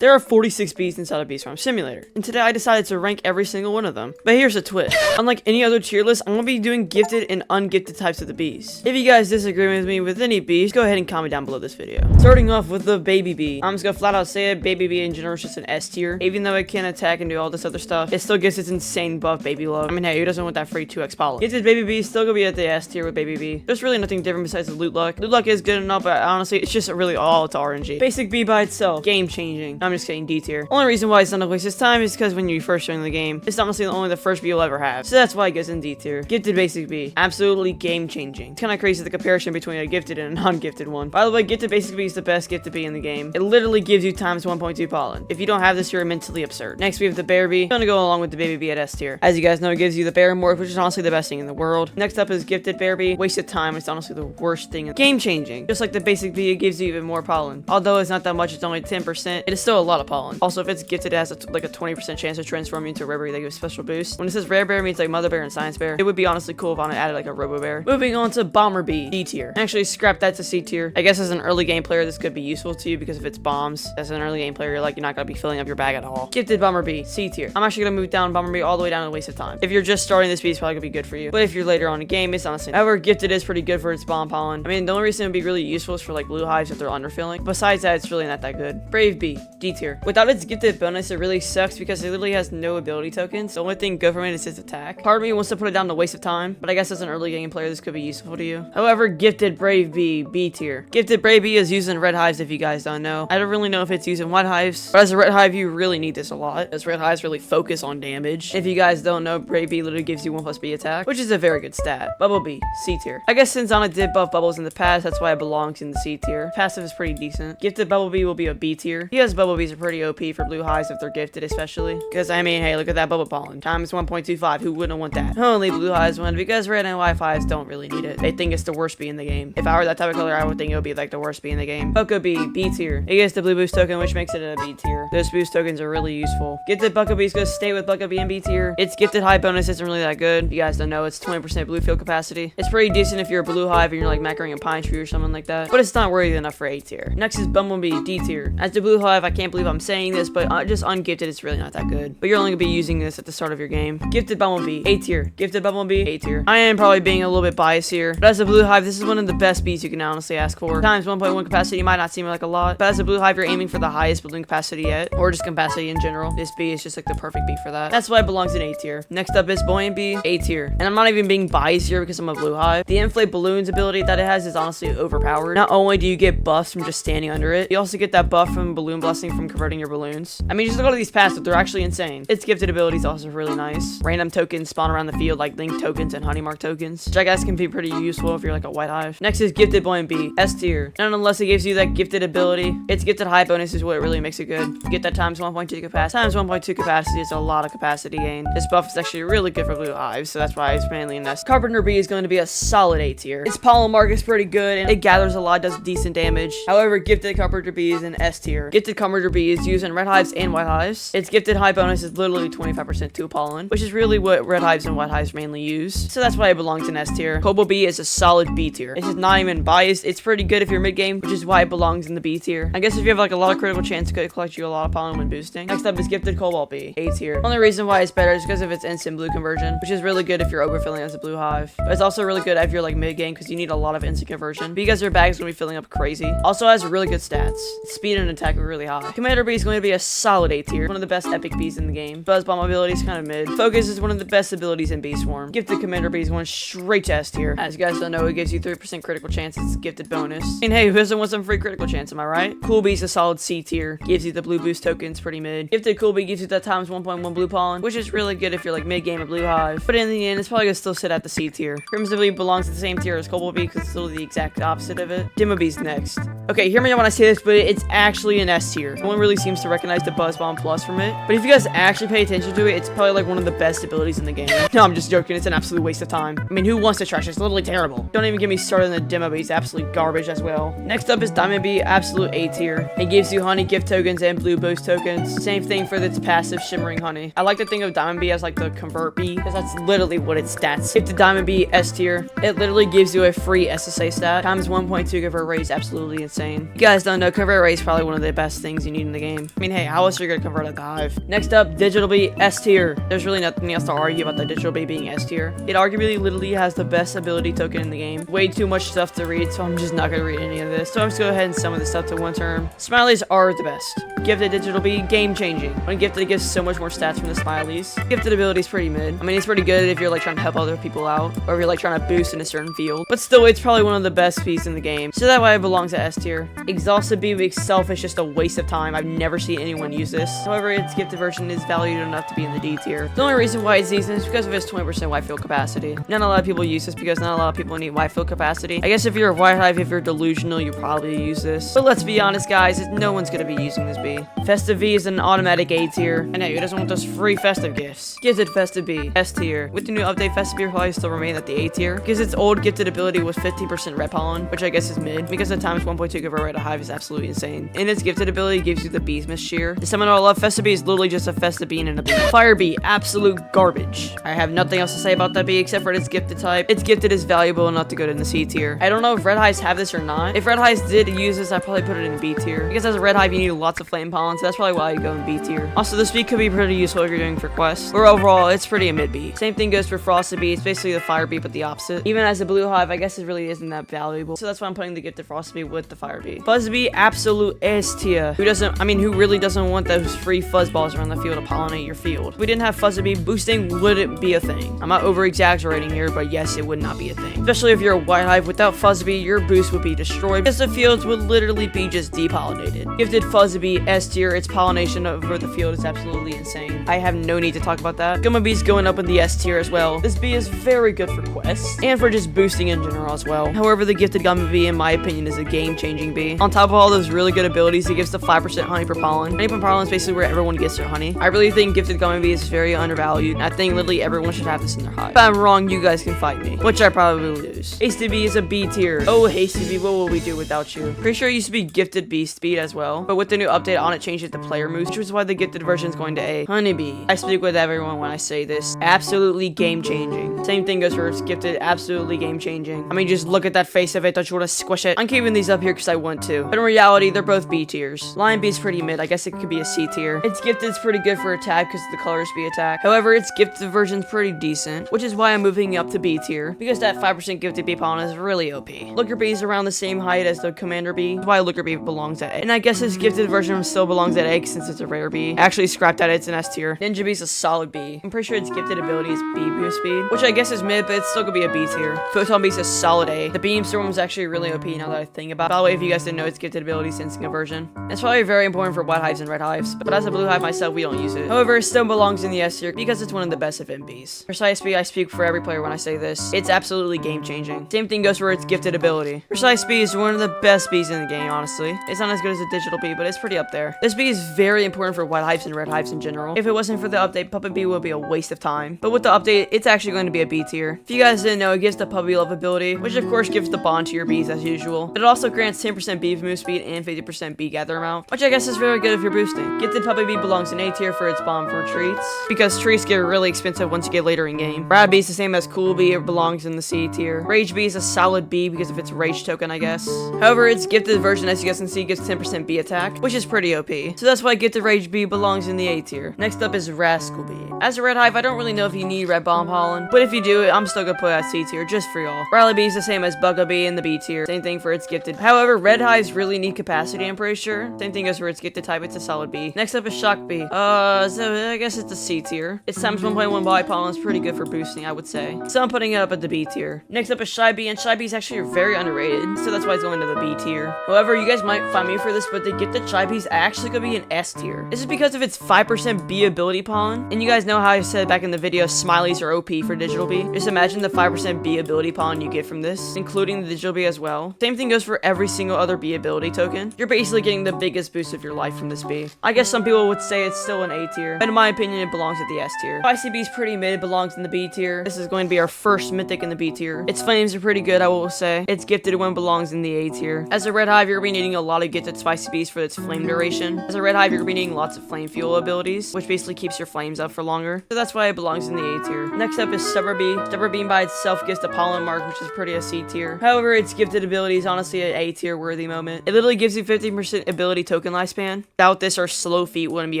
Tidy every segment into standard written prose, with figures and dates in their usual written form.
There are 46 bees inside of Beast Farm Simulator, and today I decided to rank every single one of them. But here's a twist. Unlike any other tier list, I'm going to be doing gifted and ungifted types of the bees. If you guys disagree with me with any bees, go ahead and comment down below this video. Starting off with the baby bee. I'm just going to flat out say it, baby bee in general is just an S tier. Even though it can attack and do all this other stuff, it still gets its insane buff baby love. I mean, hey, who doesn't want that free 2x pollen? Gifted baby bee still going to be at the S tier with baby bee. There's really nothing different besides the loot luck. Loot luck is good enough, but honestly, it's just really all it's RNG. Basic bee by itself, game changing. I'm just saying D tier. Only reason why it's not a waste of time is because when you first join the game, it's honestly only the first bee you'll ever have. So that's why it goes in D tier. Gifted basic bee. Absolutely game changing. It's kind of crazy the comparison between a gifted and a non-gifted one. By the way, gifted basic bee is the best gifted bee in the game. It literally gives you times 1.2 pollen. If you don't have this, you're mentally absurd. Next we have the bear bee. I'm gonna go along with the baby bee at S tier. As you guys know, it gives you the bear morph, which is honestly the best thing in the world. Next up is gifted bear bee. Wasted time. It's honestly the worst thing. Game changing. Just like the basic bee, it gives you even more pollen. Although it's not that much, it's only 10%. It is still a lot of pollen. Also, if it's gifted, it has like a 20% chance of transforming into a rare bear that gives special boost. When it says rare bear, it means like mother bear and science bear. It would be honestly cool if on it added like a robo bear. Moving on to bomber bee, D tier. Actually, scrap that to C tier. I guess as an early game player, this could be useful to you because if it's bombs, as an early game player, you're not gonna be filling up your bag at all. Gifted bomber bee, C tier. I'm actually gonna move down bomber bee all the way down to a waste of time. If you're just starting, this bee is probably gonna be good for you. But if you're later on in the game, it's honestly. However, gifted is pretty good for its bomb pollen. I mean, the only reason it would be really useful is for like blue hives if they're underfilling. Besides that, it's really not that good. Brave bee, D tier. Without its gifted bonus, it really sucks because it literally has no ability tokens. The only thing good from it is its attack. Part of me wants to put it down to waste of time, but I guess as an early game player, this could be useful to you. However, gifted brave bee, B tier. Gifted brave bee is used in red hives if you guys don't know. I don't really know if it's used in white hives, but as a red hive, you really need this a lot, as red hives really focus on damage. If you guys don't know, brave bee literally gives you 1+B attack, which is a very good stat. Bubble bee, C tier. I guess since Anna did buff bubbles in the past, that's why it belongs in the C tier. Passive is pretty decent. Gifted bubble bee will be a B tier. Because bubble bees are pretty OP for blue hives if they're gifted, especially. Because I mean, hey, look at that bubble pollen. Times 1.25. Who wouldn't want that? Only blue hives win because red and white hives don't really need it. They think it's the worst bee in the game. If I were that type of color, I would think it would be like the worst bee in the game. Bucko bee, B tier. It gets the blue boost token, which makes it a B tier. Those boost tokens are really useful. Gifted Bucko bee is gonna stay with Bucko bee in B tier. Its gifted high bonus isn't really that good. If you guys don't know, it's 20% blue field capacity. It's pretty decent if you're a blue hive and you're like macroing a pine tree or something like that. But it's not worthy enough for A tier. Next is Bumblebee, D tier. As the blue hive, I can't believe I'm saying this, but just ungifted, it's really not that good. But you're only gonna be using this at the start of your game. Gifted Bumblebee, A tier. Gifted Bumblebee, A tier. I am probably being a little bit biased here, but as a blue hive, this is one of the best bees you can honestly ask for. Times 1.1 capacity might not seem like a lot, but as a blue hive, you're aiming for the highest balloon capacity yet, or just capacity in general. This bee is just like the perfect bee for that. That's why it belongs in A tier. Next up is Buoyant bee, A tier. And I'm not even being biased here because I'm a blue hive. The inflate balloons ability that it has is honestly overpowered. Not only do you get buffs from just standing under it, you also get that buff from balloon blessing from converting your balloons. I mean, just look at these passives, they're actually insane. Its gifted ability is also really nice. Random tokens spawn around the field like link tokens and honey mark tokens, which I guess can be pretty useful if you're like a white hive. Next is gifted Buoyant bee, S tier. And unless it gives you that gifted ability, its gifted high bonus is what really makes it good. You get that times 1.2 capacity. Times 1.2 capacity is a lot of capacity gain. This buff is actually really good for blue hives, so that's why it's mainly in S. Carpenter bee is going to be a solid A tier. Its pollen mark is pretty good and it gathers a lot, does decent damage. However, gifted Carpenter bee is in S tier. Gifted Carpenter bee is used in red hives and white hives. Its gifted high bonus is literally 25% to pollen, which is really what red hives and white hives mainly use. So that's why it belongs in S tier. Cobalt bee is a solid B tier. It's just not even biased. It's pretty good if you're mid game, which is why it belongs in the B tier. I guess if you have like a lot of critical chance, it could collect you a lot of pollen when boosting. Next up is gifted Cobalt bee, A tier. Only reason why it's better is because of its instant blue conversion, which is really good if you're overfilling as a blue hive. But it's also really good if you're like mid game because you need a lot of instant conversion because your bag is going to be filling up crazy. Also has really good stats. Speed and attack are really high. Commander bee is going to be a solid A tier. One of the best epic bees in the game. Buzz bomb ability is kind of mid. Focus is one of the best abilities in Bee Swarm. Gifted Commander bee is one straight to S tier. As you guys don't know, it gives you 3% critical chance. It's a gifted bonus. And hey, who doesn't want some free critical chance, am I right? Cool bee is a solid C tier. Gives you the blue boost tokens, pretty mid. Gifted Cool bee gives you that times 1.1 blue pollen, which is really good if you're like mid game or blue hive. But in the end, it's probably gonna still sit at the C tier. Crimson bee belongs to the same tier as Cobalt bee because it's still the exact opposite of it. Demo bee's next. Okay, hear me out when I say this, but it's actually an S tier. No one really seems to recognize the Buzz Bomb Plus from it. But if you guys actually pay attention to it, it's probably like one of the best abilities in the game. No, I'm just joking. It's an absolute waste of time. I mean, who wants to trash it? It's literally terrible. Don't even get me started on the demo bee. It's absolute garbage as well. Next up is Diamond bee, absolute A tier. It gives you honey gift tokens and blue boost tokens. Same thing for its passive shimmering honey. I like to think of Diamond bee as like the convert bee because that's literally what its stats. If the Diamond bee S tier, it literally gives you a free SSA stat. Times 1.2 convert rate is absolutely insane. You guys don't know, convert rate is probably one of the best things you need in the game. I mean, hey, how else are you gonna convert it to hive? Next up, digital bee, S tier. There's really nothing else to argue about the digital bee being S tier. It arguably literally has the best ability token in the game. Way too much stuff to read, so I'm just not gonna read any of this. So I'm just gonna go ahead and sum this stuff to one term. Smileys are the best. Gifted digital bee, game changing. When gifted, it gives so much more stats from the smileys. Gifted ability is pretty mid. I mean, it's pretty good if you're like trying to help other people out, or if you're like trying to boost in a certain field. But still, it's probably one of the best bees in the game. So that why it belongs to S tier. Exhausted bee itself is just a waste of time. I've never seen anyone use this. However, its gifted version is valued enough to be in the D tier. The only reason why it's decent is because of its 20% white field capacity. Not a lot of people use this because not a lot of people need white field capacity. I guess if you're a white hive, if you're delusional, you probably use this. But let's be honest, guys, no one's gonna be using this bee. Festive bee is an automatic A tier. And hey, who doesn't want those free festive gifts? Gifted festive bee, S tier. With the new update, festive bee will probably still remain at the A tier because its old gifted ability was 50% red pollen, which I guess is mid because the times 1.2 convert rate of hive is absolutely insane. And its gifted ability gives you the bee's mist shear. The summon I love, festive bee is literally just a festive bean and a bee. Fire bee, absolute garbage. I have nothing else to say about that bee except for its gifted type. Its gifted is valuable enough to go in the C tier. I don't know if red hives have this or not. If red hives did use this, I'd probably put it in B tier because as a red hive, you need lots of flame pollen, so that's probably why you go in B tier. Also, this bee could be pretty useful if you're doing for quests, or overall, it's pretty a mid bee. Same thing goes for frosted bee. It's basically the fire bee, but the opposite. Even as a blue hive, I guess it really isn't that valuable, so that's why I'm putting the gifted frosted bee with the fire bee. Fuzz bee, absolute S tier. Who really doesn't want those free fuzz balls around the field to pollinate your field? If we didn't have fuzzy bee, boosting wouldn't be a thing. I'm not over exaggerating here, but yes, it would not be a thing. Especially if you're a white hive, without fuzzy bee, your boost would be destroyed because the fields would literally be just depollinated. Gifted fuzzy bee, S tier. Its pollination over the field is absolutely insane. I have no need to talk about that. Gummy bee's going up in the S tier as well. This bee is very good for quests and for just boosting in general as well. However, the gifted gummy bee, in my opinion, is a game-changing bee. On top of all those really good abilities, it gives the 5% honey per pollen. Honey per pollen is basically where everyone gets their honey. I really think gifted gummy bee is very undervalued, and I think literally everyone should have this in their hive. If I'm wrong, you guys can fight me, which I probably will lose. Hasty bee is a B tier. Oh, hasty bee, what will we do without you? Pretty sure it used to be gifted bee speed as well, but with the new update on it, changed it to player moves, which is why the gifted version is going to A. Honeybee. I speak with everyone when I say this. Absolutely game-changing. Same thing goes for its gifted. Absolutely game-changing. I mean, just look at that face of it. Don't you want to squish it? I'm keeping these up here because I want to, but in reality, they're both B tiers. Lion bee is pretty mid. I guess it could be a C tier. Its gifted is pretty good for attack because of the colors bee attack. However, its gifted version is pretty decent, which is why I'm moving up to B tier because that 5% gifted bee pollen is really OP. Looker bee is around the same height as the commander bee. That's why Looker bee belongs at A. And I guess its gifted version still belongs at A since it's a rare bee. Actually, scrapped that. It's an S tier. Ninja bee is a solid B. I'm pretty sure its gifted ability is B boost speed, which I guess is mid, but it's still gonna be a B tier. Photon bee is a solid A. The beam storm is actually really OP now that I think about it. By the way, if you guys didn't know, its gifted ability is sensing aversion. It's probably very important for white hives and red hives, but as a blue hive myself, we don't use it. However, it still belongs in the S tier because it's one of the best of MBs. Precise bee, I speak for every player when I say this. It's absolutely game changing. Same thing goes for its gifted ability. Precise bee is one of the best bees in the game, honestly. It's not as good as a digital bee, but it's pretty up there. This bee is very important for white hives and red hives in general. If it wasn't for the update, puppet bee would be a waste of time. But with the update, it's actually going to be a B tier. If you guys didn't know, it gives the puppy love ability, which of course gives the bond to your bees as usual. But it also grants 10% bee move speed and 50% bee gather amount, which I guess is very good if you're boosting. Gifted puppy bee belongs in A tier for its bond for treats, because treats get really expensive once you get later in game. Rad bee is the same as cool bee, it belongs in the C tier. Rage bee is a solid B because of its rage token, I guess. However, its gifted version, as you guys can see, gives 10% bee attack, which is pretty OP. So that's why gifted rage bee belongs in the A tier. Next up is rascal bee. As a red hive, I don't really know if you need red bomb pollen, but if you do, I'm still gonna put it at C tier just for y'all. Rally bee is the same as Bucko bee in the B tier. Same thing for its gifted. However, red hives really need capacity, I'm pretty sure. Same thing goes for its gifted type, it's a solid B. Next up is shock bee. So I guess it's a C tier. Its times 1.1 body pollen is pretty good for boosting, I would say. So I'm putting it up at the B tier. Next up is shy bee, and shy bee is actually very underrated, so that's why it's going to the B tier. However, you guys might find me for this, but the gifted shy bee is actually gonna be an S tier. This is because of its 5% B ability pollen, and you guys know how I said back in the video, smileys are OP for digital bee. Just imagine the 5% B ability pollen you get from this, including the digital bee as well. Same thing goes for every single other B ability token. You're basically getting the biggest boost of your life from this bee. I guess some people would say it's still an A tier, but in my opinion, it belongs at the S tier. Spicy bee is pretty mid, it belongs in the B tier. This is going to be our first mythic in the B tier. Its flames are pretty good, I will say. Its gifted one belongs in the A tier. As a red hive, you're gonna be needing a lot of gifted spicy bees for its flame duration. As a red hive, you're gonna be needing lots of flame fuel abilities, which basically keeps your flames up for longer. So that's why it belongs in the A tier. Next up is stubber bee. Stubber bee by itself gives the pollen mark, which is pretty a C tier. However, its gifted ability is honestly an A tier worthy moment. It literally gives you 50% ability token token lifespan. Without this, our slow feet wouldn't be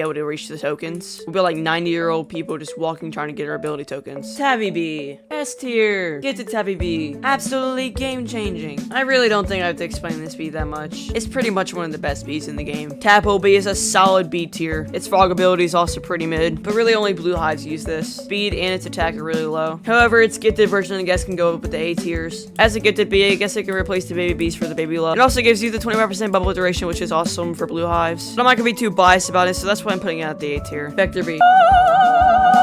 able to reach the tokens. We'd be like 90-year-old people just walking trying to get our ability tokens. Tabby bee. S tier. Get to Tabby bee. Absolutely game changing. I really don't think I have to explain this bee that much. It's pretty much one of the best bees in the game. Tadpole bee is a solid B tier. Its frog ability is also pretty mid, but really only blue hives use this. Speed and its attack are really low. However, its gifted version I guess can go up with the A tiers. As a gifted bee, I guess it can replace the baby bees for the baby love. It also gives you the 25% bubble duration, which is awesome for blue hives. But I'm not gonna be too biased about it, so that's why I'm putting it at the A tier. Vector bee.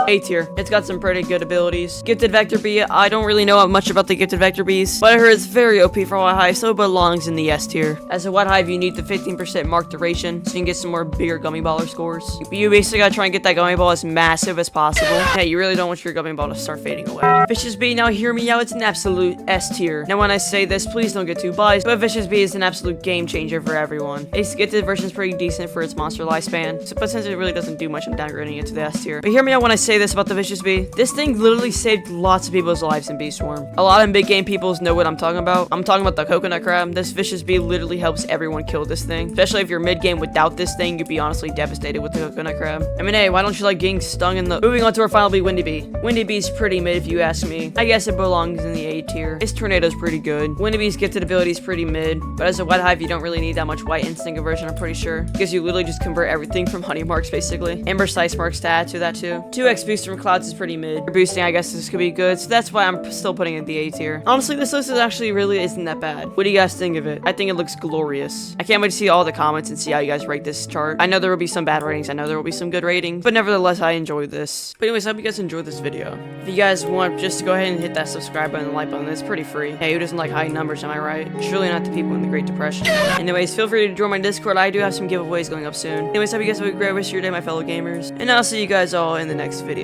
A tier. It's got some pretty good abilities. Gifted Vector Bee, I don't really know much about the Gifted Vector Bees, but I heard it's very OP for White Hive, so it belongs in the S tier. As a White Hive, you need the 15% mark duration, so you can get some more bigger Gummy Baller scores. You basically gotta try and get that Gummy Ball as massive as possible. Yeah, you really don't want your Gummy Ball to start fading away. Vicious Bee, now hear me out, it's an absolute S tier. Now when I say this, please don't get too biased, but Vicious Bee is an absolute game changer for everyone. Its gifted version is pretty decent for its monster lifespan, but since it really doesn't do much, I'm downgrading it to the S tier. But hear me out when I say this about the Vicious Bee. This thing literally saved lots of people's lives in Bee Swarm. A lot of big game peoples know what I'm talking about. I'm talking about the coconut crab. This Vicious Bee literally helps everyone kill this thing. Especially if you're mid-game without this thing, you'd be honestly devastated with the coconut crab. I mean, hey, why don't you like getting stung in the... Moving on to our final bee, Windy Bee. Windy Bee's pretty mid if you ask me. I guess it belongs in the A tier. Its tornado's pretty good. Windy Bee's gifted ability is pretty mid, but as a White Hive, you don't really need that much White Instinct conversion, I'm pretty sure. Because you literally just convert everything from honey marks, basically. Amber Slice marks to add to that, too. 2x boost from clouds is pretty mid. For boosting, I guess this could be good, so that's why I'm still putting it in the A tier. Honestly, this list is actually really isn't that bad. What do you guys think of it? I think it looks glorious. I can't wait to see all the comments and see how you guys rate this chart. I know there will be some bad ratings, I know there will be some good ratings, but nevertheless, I enjoyed this. But anyways, I hope you guys enjoyed this video. If you guys want, just go ahead and hit that subscribe button and like button. It's pretty free. Hey, who doesn't like high numbers, am I right? Surely not the people in the Great Depression. Anyways, feel free to join my Discord. I do have some giveaways going up soon. Anyways, hope you guys have a great rest of your day, my fellow gamers, and I'll see you guys all in the next video.